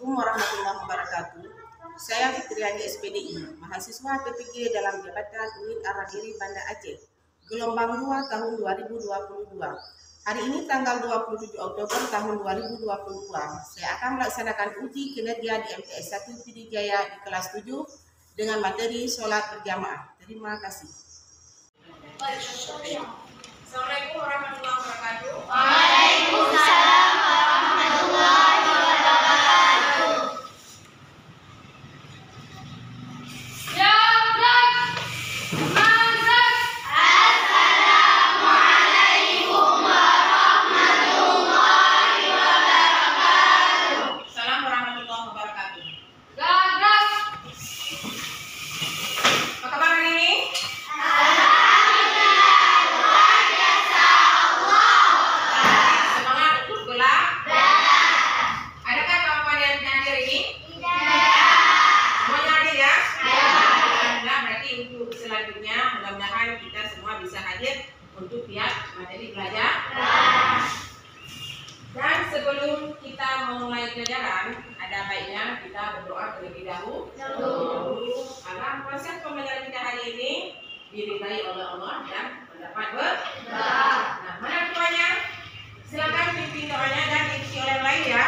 Assalamualaikum warahmatullahi wabarakatuh. Saya Fitriani SPDI, mahasiswa PPG dalam jabatan UIN Aradiri Banda Aceh, gelombang 2 tahun 2022. Hari ini tanggal 27 Oktober tahun 2022, saya akan melaksanakan uji kinerja di MTS 1 Pidijaya di kelas 7 dengan materi sholat berjamaah. Terima kasih. Assalamualaikum warahmatullahi wabarakatuh. Waalaikumsalam warahmatullahi wabarakatuh. Assalamualaikum warahmatullahi wabarakatuh. Salam warahmatullahi wabarakatuh. Apa kabar hari ini? Semangat untuk adakah kawan-kawan yang hadir ini? Semuanya hadir ya? Alhamdulillah, berarti untuk selanjutnya mudah-mudahan kita semua bisa hadir untuk lihat materi belajar. Dan sebelum kita memulai pelajaran, ada baiknya kita berdoa terlebih dahulu agar proses pembelajaran kita hari ini diridai oleh Allah dan mendapat berkah. Nah, mana ketuanya? Silakan pimpin doanya dan diisi oleh yang lain ya.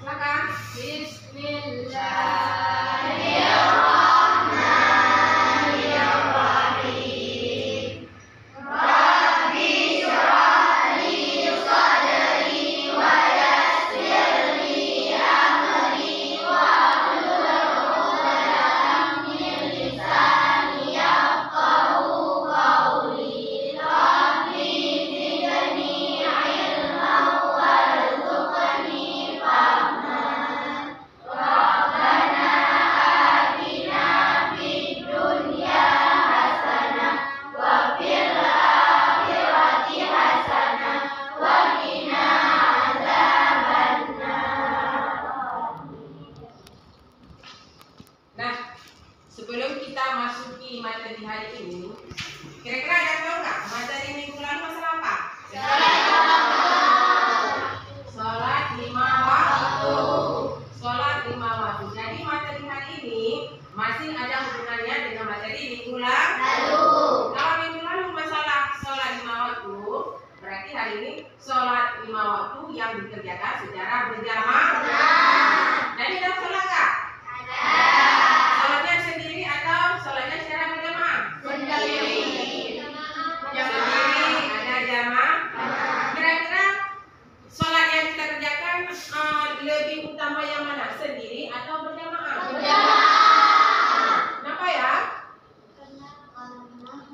Silakan. Bismillahirrahmanirrahim. Rabbi shrah li sadri wa yassir li amri wahlul 'uqdatam min lisani yafqahu qawli. Rabbi zidni ilman warzuqni fahman. Rabbana atina fid dunya hasanah wa fil akhirati hasanah wa qina adzabannar. Nah, sebelum kita masuki materi hari ini, kira-kira ada yang tahu nggak materi minggu lalu masalah apa? Sholat lima waktu. Sholat lima waktu. Jadi materi hari ini masih ada hubungannya dengan materi minggu lalu. Kalau minggu lalu masalah sholat lima waktu, berarti hari ini sholat lima waktu yang dikerjakan secara berjamaah. Jadi ada sholat nggak? Sholatnya sendiri atau sholatnya secara berjamaah? Yang sendiri ada jamaah. Kira-kira sholat yang kita kerjakan lebih utama yang mana? Sendiri atau berjamaah? Kenapa ya?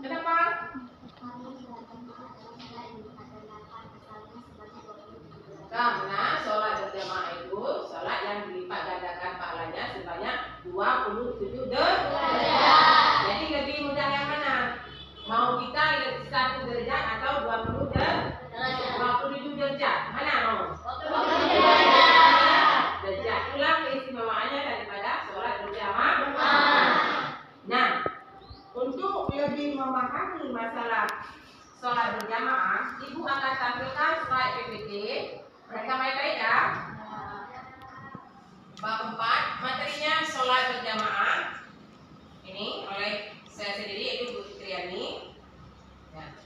Kenapa? Karena sholat berjamaah itu sholat yang dilipat gandakan pahalanya sebanyak 27 derajat. Jadi lebih mudah yang mana? Mau kita 1 derajat atau 20 derajat? 27 derajat. Mana mau? 27 derajat. Itulah keistimewaannya daripada sholat berjamaah. Nah, untuk lebih memahami masalah sholat berjamaah, Ibu akan tampilkan slide PPT. Perhatikan baik-baik ya. Bab 4, materinya sholat berjamaah. Ini oleh saya sendiri, yaitu Bu Fitriani. Ya.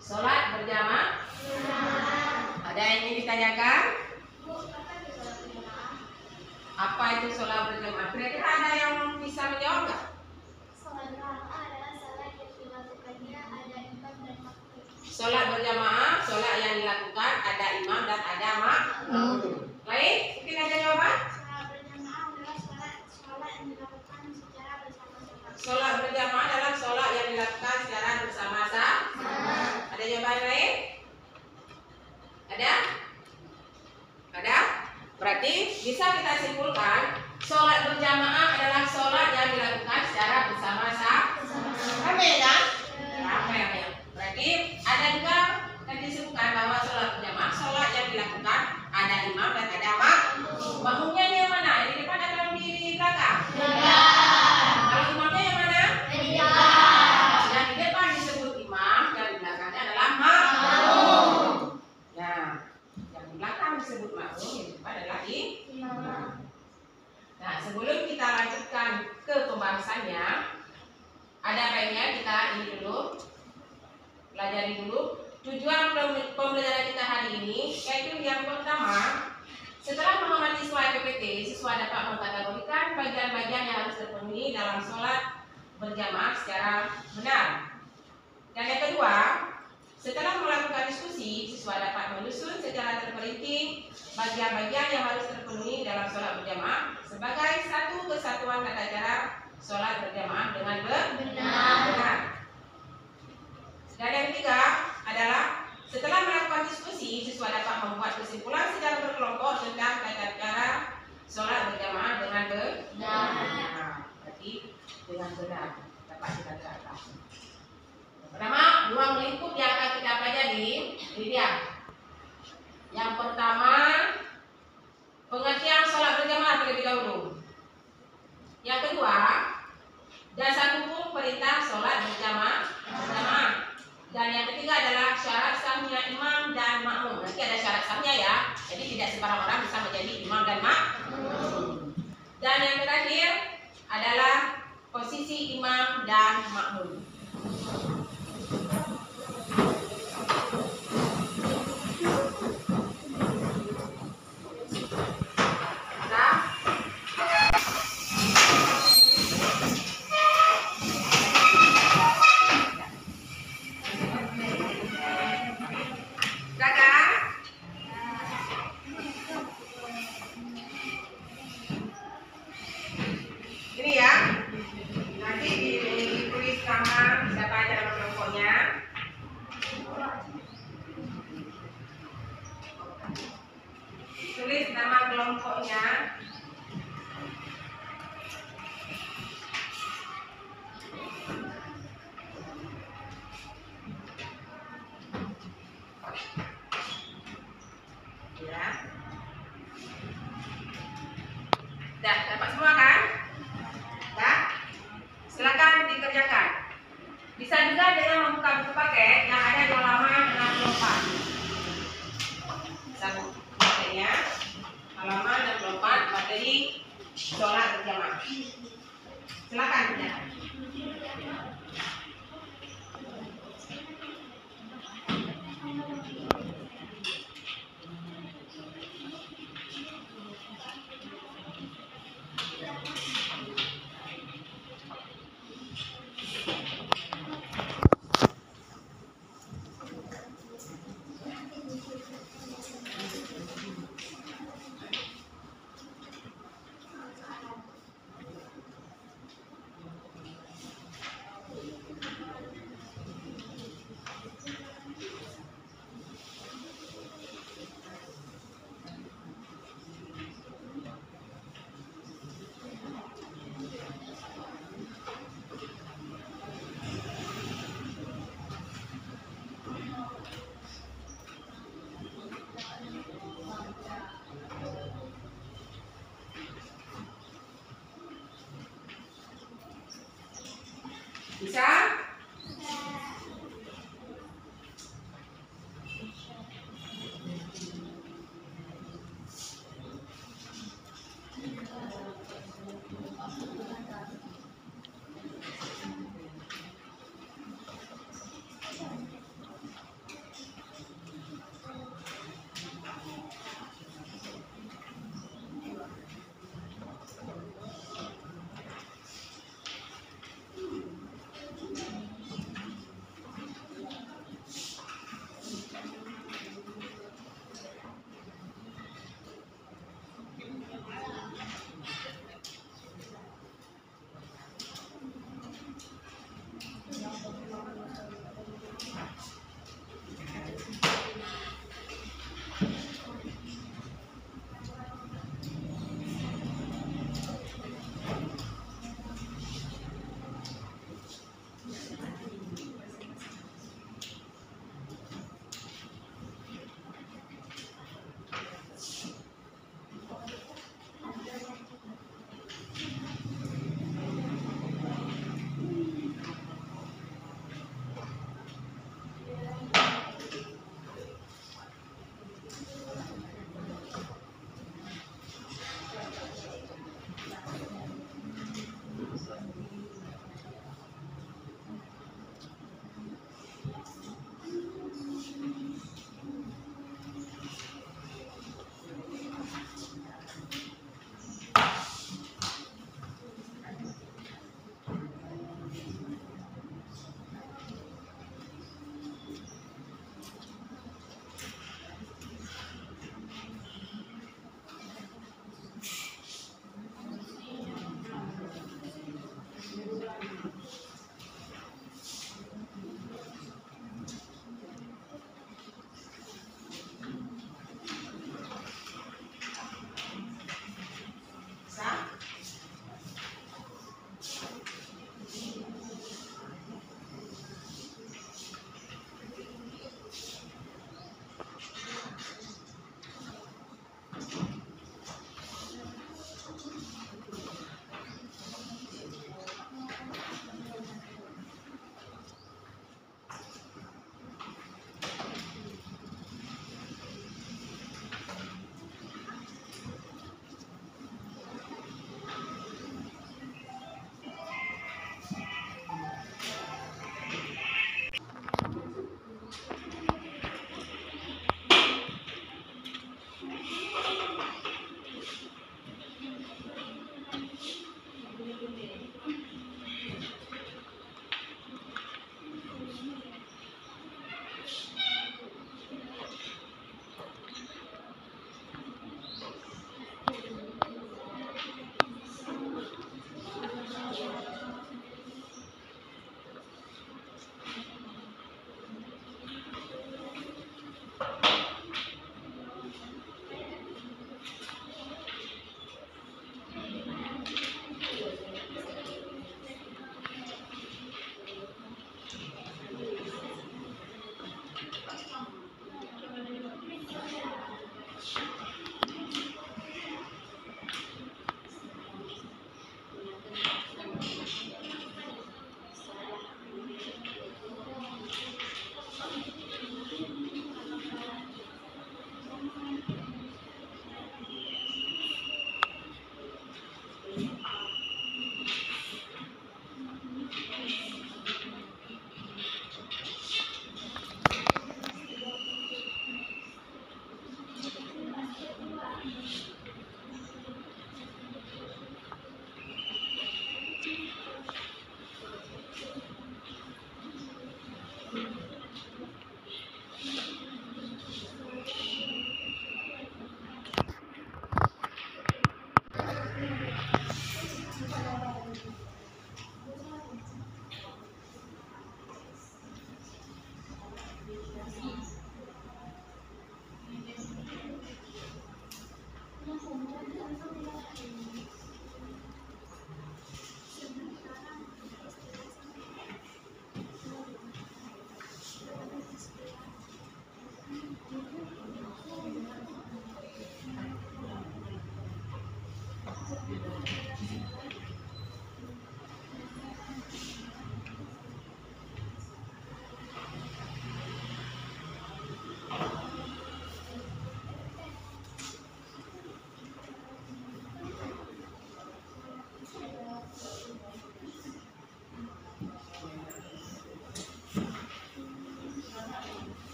Sholat berjamaah. Ada yang ingin ditanyakan? Apa itu sholat berjamaah? Kira-kira ada yang bisa menjawab nggak? Sholat berjamaah, sholat yang dilakukan ada imam dan ada makmum. Lain, mungkin ada jawaban? Sholat berjamaah adalah sholat yang dilakukan secara bersama-sama. Ada jawaban lain? Ada? Ada? Berarti bisa kita simpulkan sholat berjamaah adalah sholat yang dilakukan secara bersama-sama. Ramai kan? Ramai. Berarti ada juga yang disebutkan bahwa sholat berjamaah sholat yang dilakukan ada imam dan ada makmum. Makmumnya yang mana? Yang di depan atau di belakang? Kalau imamnya yang mana? Yang di depan disebut imam, yang di belakangnya adalah makmum. Nah, yang di belakang disebut disebut makmum, yang depan adalah imam. Nah, sebelum kita lanjutkan ke pembahasannya, ada baiknya kita ini dulu, pelajari dulu tujuan pembelajaran kita hari ini, yaitu yang pertama, setelah memahami siswa PPT, siswa dapat mengkategorikan bagian-bagian yang harus terpenuhi dalam sholat berjamaah secara benar. Dan yang kedua, setelah melakukan diskusi, siswa dapat menyusun secara terperinci bagian-bagian yang harus terpenuhi dalam sholat berjamaah sebagai satu kesatuan tata cara sholat berjamaah dengan benar. Dan yang ketiga adalah setelah melakukan diskusi, siswa dapat membuat kesimpulan secara berkelompok tentang tata cara sholat berjamaah dengan benar. Berarti dengan benar dapat kita terapkan. Pertama, ruang lingkup yang akan kita pelajari, ini dia. Yang pertama, pengertian sholat berjamaah terlebih dahulu. Yang kedua, dasar hukum perintah sholat berjamaah. Dan yang ketiga adalah syarat sahnya imam dan makmum. Nanti ada syarat sahnya ya. Jadi tidak sembarang orang bisa menjadi imam dan makmum. Dan yang terakhir adalah posisi imam dan makmum. Tulis nama kelompoknya. Ya. Dah, dapat semua kan? Dah? Silakan dikerjakan. Bisa juga dengan membuka buku paket yang ada di halaman 64. Satu. Halaman 64 materi sholat berjamaah. Silakan kerjakan.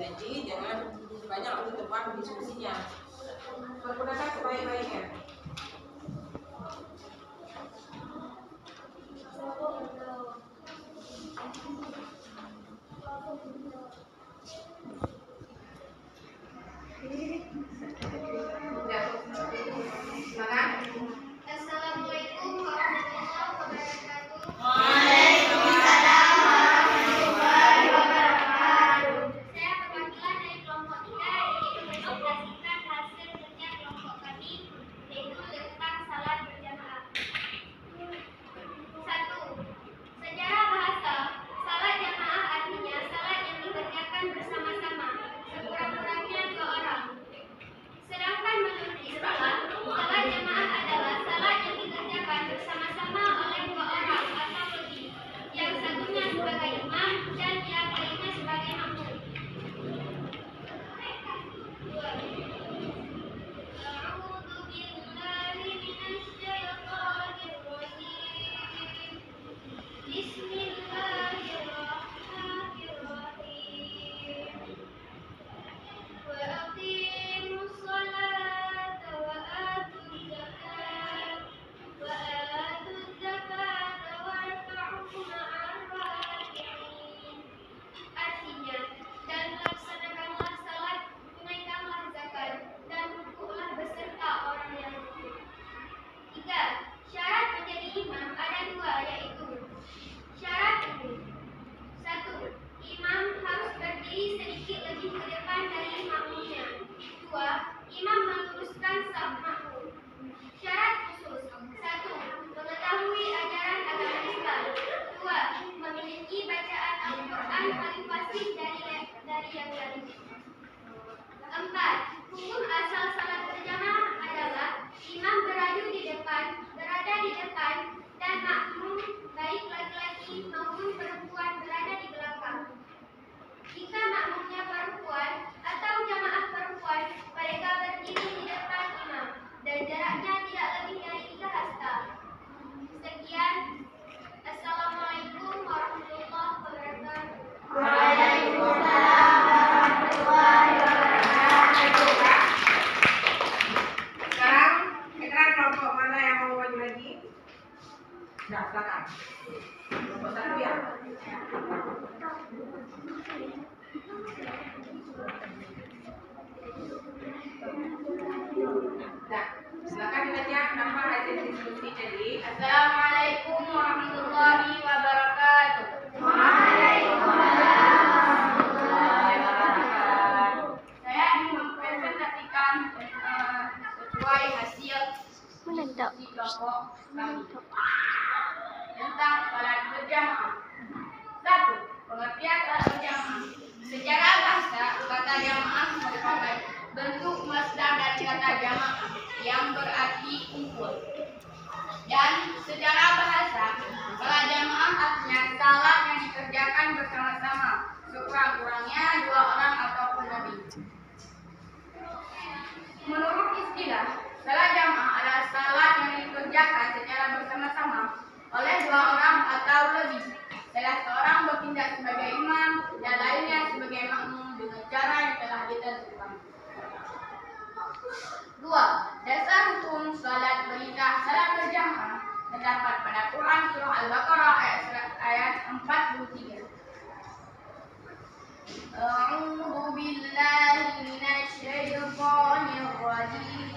Jadi jangan banyak untuk tempat diskusinya. Pergunakan sebaik-baiknya. Silakan. Assalamualaikum warahmatullahi wabarakatuh. Waalaikumsalam warahmatullahi wabarakatuh. Saya perwakilan dari kelompok 3 ingin mempresentasikan hasil kerja kelompok kami, yaitu tentang salat berjamaah. 1. Secara bahasa, salat jamaah artinya salat yang dikerjakan bersama-sama, sekurang-kurangnya 2 orang. Sedangkan menurut istilah, salat jamaah adalah salat yang dikerjakan bersama-sama oleh 2 orang atau lebih, yang satunya sebagai imam dan yang lainnya sebagai makmum. 2. A'udzu billahi minasyaitonir rajim. Bismillahirrahmanirrahim. Wa aqimus sholata wa atuz zakat warka'u ma'ar raki'in. Artinya, dan laksanakanlah salat, tunaikanlah zakat, dan rukuklah beserta orang yang rukuk. 3. Syarat menjadi imam ada 2, yaitu syarat itu: 1. Imam harus berdiri sedikit lebih ke depan dari makmumnya. 2. Imam meluruskan saf makmum. Syarat khusus: 1. Mengetahui ajaran agama Islam. 2. Memiliki bacaan Al-Quran paling fasih dari yang lain. 4. Hukum asal salat berjamaah adalah imam berada di depan, dan makmum baik laki-laki maupun perempuan berada di belakang. Jika makmumnya perempuan atau jamaah perempuan, mereka berdiri di depan imam dan jaraknya tidak lebih dari 3 hasta. Sekian. Assalamualaikum warahmatullahi wabarakatuh. Waalaikumsalam warahmatullahi wabarakatuh. Sekarang kita kelompok mana yang mau maju lagi? Nah, silakan. Kelompok 1 ya. Nah, silakan dibaca nama hasil diskusi tadi. Assalamualaikum warahmatullahi wabarakatuh. Waalaikumsalam warahmatullahi wabarakatuh. Saya ingin mempresentasikan sesuai hasil diskusi kelompok kami tentang salat berjamaah. 1. Pengertian salat berjamaah. Secara bahasa, kata jamaah merupakan bentuk masdar dari kata jamaah yang berarti kumpul. Dan secara bahasa, salat jamaah artinya salat yang dikerjakan bersama-sama, sekurang-kurangnya 2 orang ataupun lebih. Menurut istilah, salat jamaah adalah salat yang dikerjakan secara bersama-sama oleh 2 orang atau lebih. Salah seorang bertindak sebagai imam dan lainnya sebagai makmum dengan cara yang telah ditentukan. 2. Dasar hukum salat perintah salat berjamaah terdapat pada Quran surah Al-Baqarah ayat 43. A'udzu billahi minasyaitonir rajim.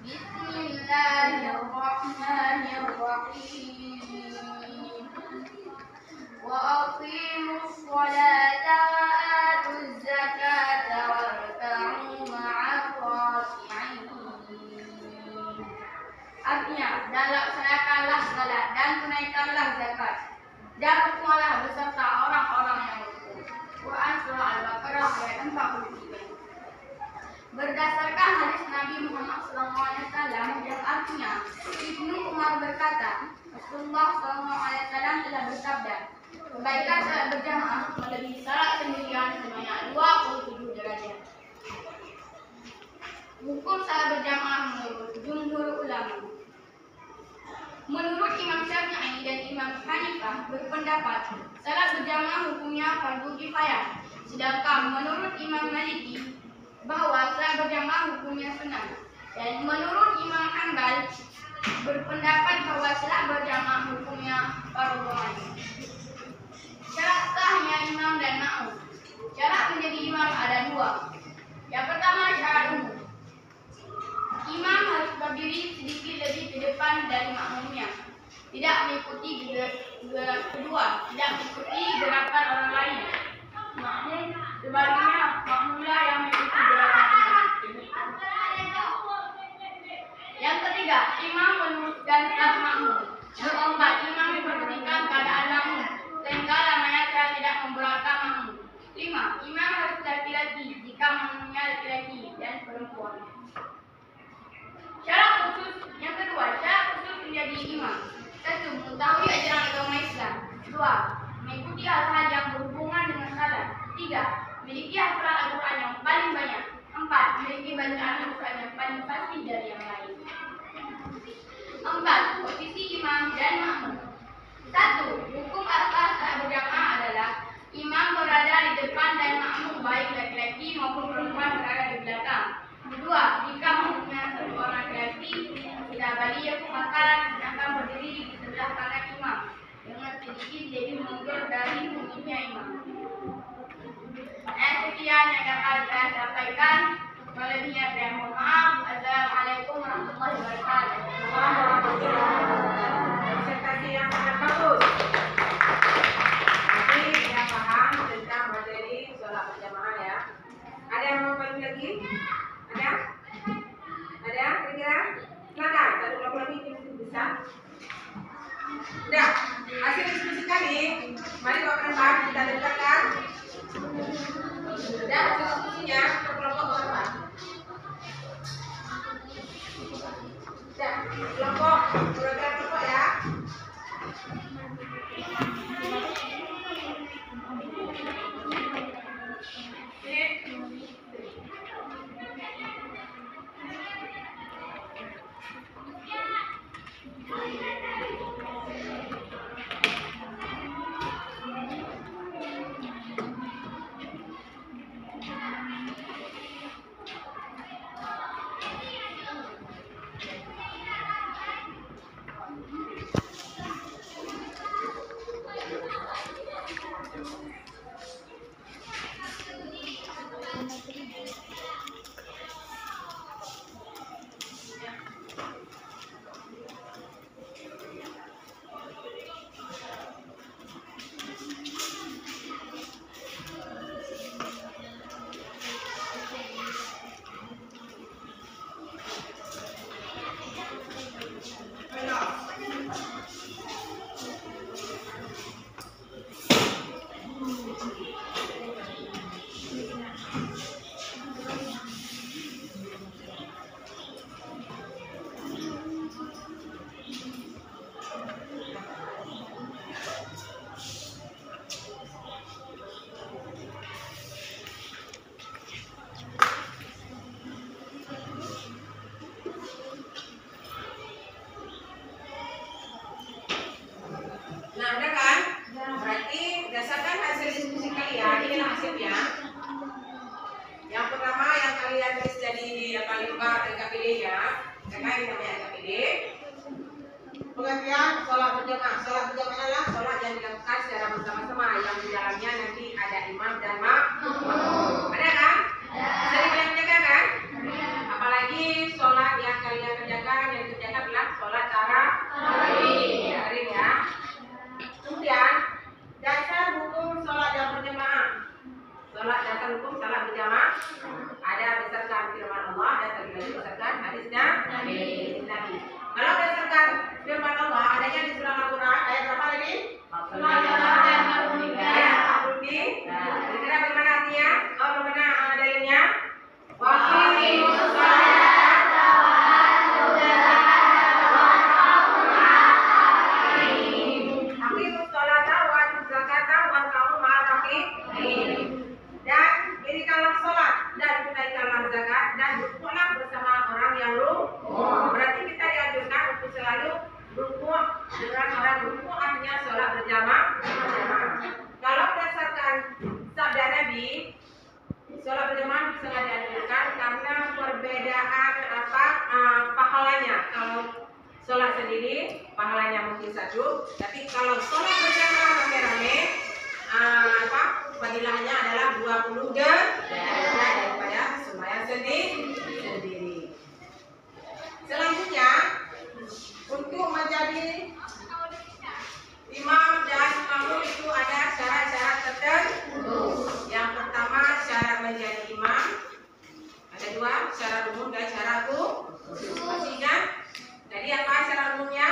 Bismillahirrahmanirrahim. Wa aqimus sholata wa atuz zakata warka'u ma'ar raki'in. Artinya, dan laksanakanlah salat dan tunaikanlah zakat dan rukuklah beserta orang-orang yang rukuk. Quran surah Al-Baqarah ayat 43. Berdasarkan hadis Nabi Muhammad SAW yang artinya, Ibnu Umar berkata, Rasulullah SAW telah bersabda, kebaikan salat berjamaah melebihi salat sendirian sebanyak 27 derajat. Hukum salat berjamaah menurut jumhur ulama. Menurut Imam Syafi'i dan Imam Hanifah berpendapat, salat berjamaah hukumnya fardu kifayah. Sedangkan menurut Imam Maliki bahwa salat berjamaah hukumnya sunnah, dan menurut Imam Hanbal berpendapat bahwa salat berjamaah hukumnya fardhu ain. Syarat sahnya imam dan makmum. Syarat menjadi imam ada dua. Yang pertama syarat umum. Imam harus berdiri sedikit lebih ke depan dari makmumnya. Tidak mengikuti kedua, tidak mengikuti gerakan orang lain. Makmum sebaliknya, makmumlah yang mengikuti gerakan imam. Yang ketiga, imam meluruskan saf makmum. Yang keempat, imam memperhatikan keadaan makmum sehingga mayatnya tidak memberatkan makmum. 5. Imam harus laki-laki jika makmumnya laki-laki dan perempuan. Syarat khusus yang kedua, syarat khusus menjadi imam. 1. Mengetahui ajaran agama Islam. 2. Mengikuti hal-hal yang berhubungan dengan salat. 3. Memiliki hafalan Al-Quran yang paling banyak. 4. Memiliki bacaan Al-Quran yang paling fasih dari yang lain. 4. Posisi imam dan makmum. 1. Hukum asas salat berjamaah adalah imam berada di depan dan makmum baik laki-laki maupun perempuan berada di belakang. 2. Jika makmumnya satu orang laki-laki tidak balik maka akan berdiri di sebelah kanan imam dengan sedikit lebih mundur dari punggungnya imam. Sekian yang dapat saya sampaikan. Melebihnya saya mohon maaf. Assalamualaikum warahmatullahi wabarakatuh. Presentasi yang sangat bagus. Jadi kita paham tentang materi sholat berjamaah ya. Ada yang mau bagi lagi? Ada? Ada? Kira-kira? Silakan. Satu kelompok lagi bisa. Udah. Hasil diskusi kali. Mari Pak Rembar kita dengarkan. Sudah hasil diskusinya untuk kelompok berapa? Sudah. Kelompok. Program kelompok ya. pahalanya. Kalau sholat sendiri pahalanya mungkin 1, tapi kalau sholat berjamaah rame-rame fadilahnya adalah 20 derajat daripada sembahyang sendiri. Selanjutnya untuk menjadi imam dan makmum itu ada syarat-syarat tertentu. Yang pertama syarat menjadi imam ada 2, syarat umum dan syarat khusus. Masih ingat? Jadi apa syarat umumnya?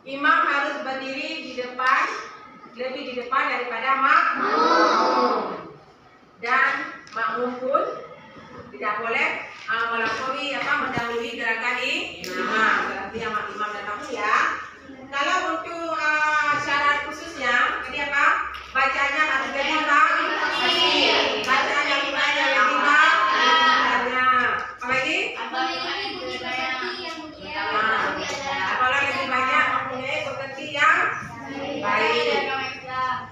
Imam harus berdiri di depan, lebih di depan daripada makmum. Dan makmum pun tidak boleh melampaui mendahului gerakan imam. Berarti yang imam dan makmum ya. Kalau untuk syarat khususnya, jadi apa? Bacanya harus lebih banyak. Bacaan yang banyak lebih banyak. Apalagi? Apalagi lebih banyak mempunyai pekerti yang baik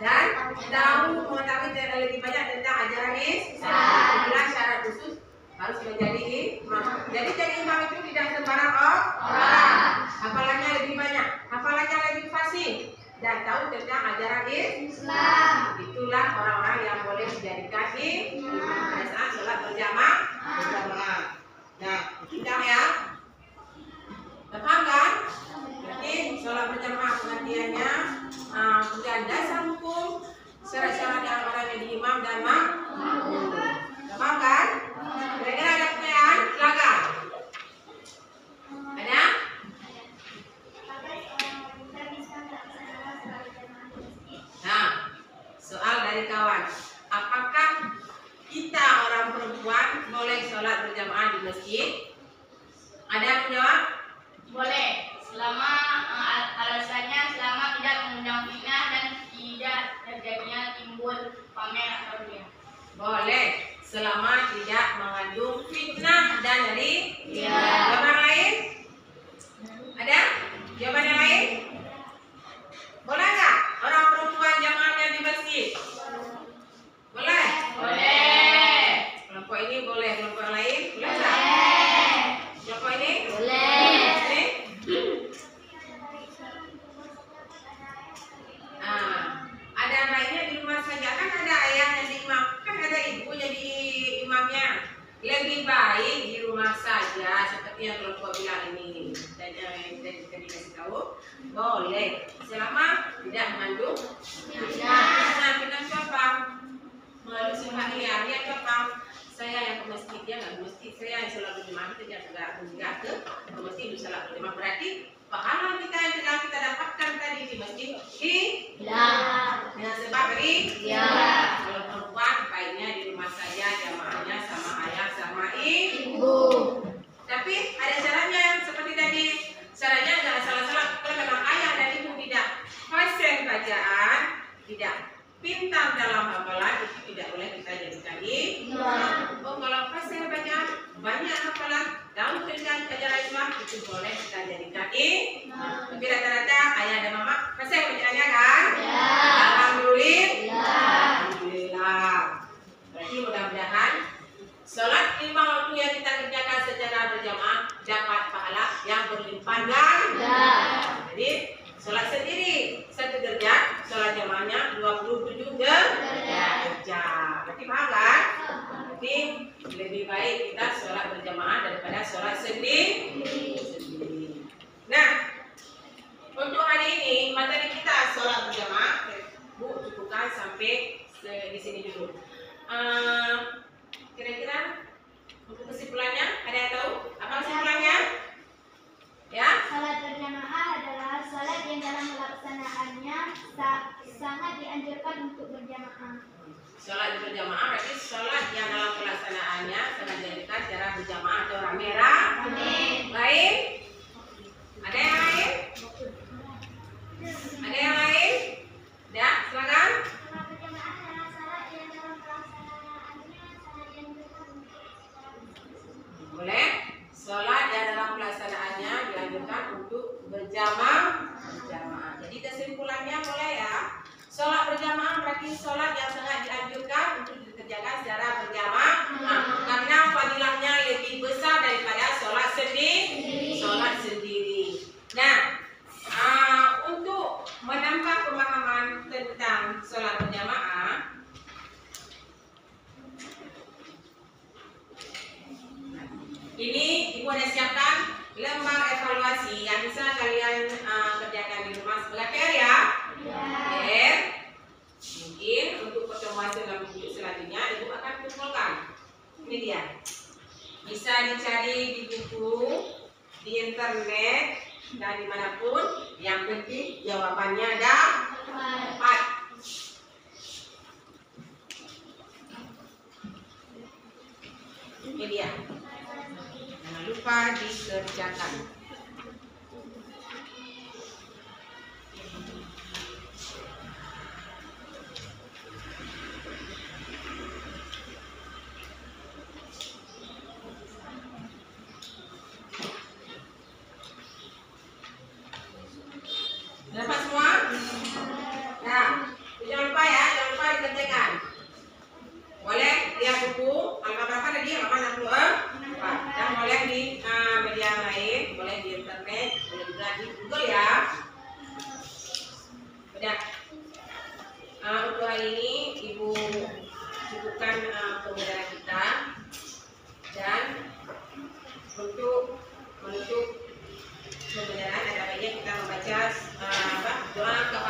dan tahu mengetahui lebih banyak tentang ajaran Islam. Itulah syarat khusus harus menjadi imam. Jadi imam itu tidak sembarang orang. Hafalannya lebih banyak, hafalannya lebih fasih dan tahu tentang ajaran Islam. Itulah orang-orang yang boleh dijadikan imam pada saat sholat berjamaah. Nah, kita ya. Paham kan? Jadi sholat berjamaah pengertiannya dan dasar hukum syarat-syarat yang orang jadi imam dan makmum. Paham kan? Kira-kira ada pertanyaan? Silakan. Ada? Nah, soal dari kawan. Apakah kita orang perempuan boleh sholat berjamaah di masjid? Ada yang menjawab? Boleh, selama alasannya selama tidak mengundang fitnah dan tidak terjadinya timbul pamer atau riya. Boleh, selama tidak mengandung fitnah dan riya. Jawaban lain? Ada? Jawaban yang lain? Boleh nggak orang perempuan jamaahnya di masjid? Boleh? Boleh. Kelompok ini boleh, kelompok yang lain? Boleh nggak? Kelompok ini? Boleh. Ini? Ada yang lainnya di rumah saja, kan ada ayah yang di imam, kan ada ibu jadi imamnya. Lebih baik di rumah saja seperti yang kelompok bilang ini. Dan yang tadi kasih tahu, boleh selama tidak mengandung fitnah. Kita coba melalui sunnah lihat coba. Saya yang ke masjid, dia nggak ke masjid. Saya yang sholat berjamaah, itu dia nggak ke masjid itu sholat berjamaah. Berarti pahala kita yang telah kita dapatkan tadi di masjid dengan sebab kalau perempuan baiknya di rumah saja jamaahnya sama ayah sama ibu. Tapi ada syaratnya seperti tadi. Syaratnya jangan salah-salah. Kalau memang ayah dan ibu tidak fasih bacaan, tidak pintar dalam hafalan, itu tidak boleh kita jadikan imam. Kalau fasih bacaan, banyak hafalan, tahu tentang ajaran Islam, itu boleh kita jadikan imam. Tapi rata-rata ayah dan mama fasih bacaannya kan? Alhamdulillah. Berarti mudah-mudahan sholat 5 waktu yang kita kerjakan secara berjamaah dapat pahala yang berlimpah ganda. Jadi sholat sendiri 1 derajat, sholat jamaahnya 27 derajat. Berarti paham kan? Berarti lebih baik kita sholat berjamaah daripada sholat sendiri. Nah, untuk hari ini materi kita sholat berjamaah. Bu, cukupkan sampai di sini dulu. Kira-kira untuk kesimpulannya ada yang tahu apa kesimpulannya? Ya? Salat berjamaah adalah salat yang dalam pelaksanaannya sangat dianjurkan untuk berjamaah. Salat berjamaah berarti salat yang dalam pelaksanaannya sangat dianjurkan secara berjamaah atau rame-rame. Lain? Ada yang lain? Ada yang lain? Ya, silakan. Salat berjamaah adalah salat yang dalam pelaksanaannya sangat dianjurkan untuk berjamaah. Boleh? Salat yang dalam pelaksanaannya dianjurkan untuk berjamaah. Jadi kesimpulannya boleh ya. Salat berjamaah berarti salat yang sangat dianjurkan untuk dikerjakan secara berjamaah. Karena fadilahnya lebih besar dari sholat sendiri. Nah, untuk menambah pemahaman tentang sholat berjamaah, ini Ibu ada siapkan lembar evaluasi yang bisa kalian kerjakan di rumah sebelah PR ya. PR. Mungkin untuk pertemuan selanjutnya Ibu akan kumpulkan. Ini dia. Bisa dicari di buku, di internet, dan dimanapun. Yang penting jawabannya dapat. Ini dia. Jangan lupa dikerjakan. Dapat semua? Nah, jangan lupa ya, jangan lupa dikerjakan. Boleh lihat buku, halaman berapa tadi? Halaman 64. Dan boleh di media lain, boleh di internet, boleh juga di Google ya. Udah. Untuk hari ini Ibu cukupkan pembelajaran kita, dan untuk menutup pembelajaran ada baiknya kita membaca doa kepada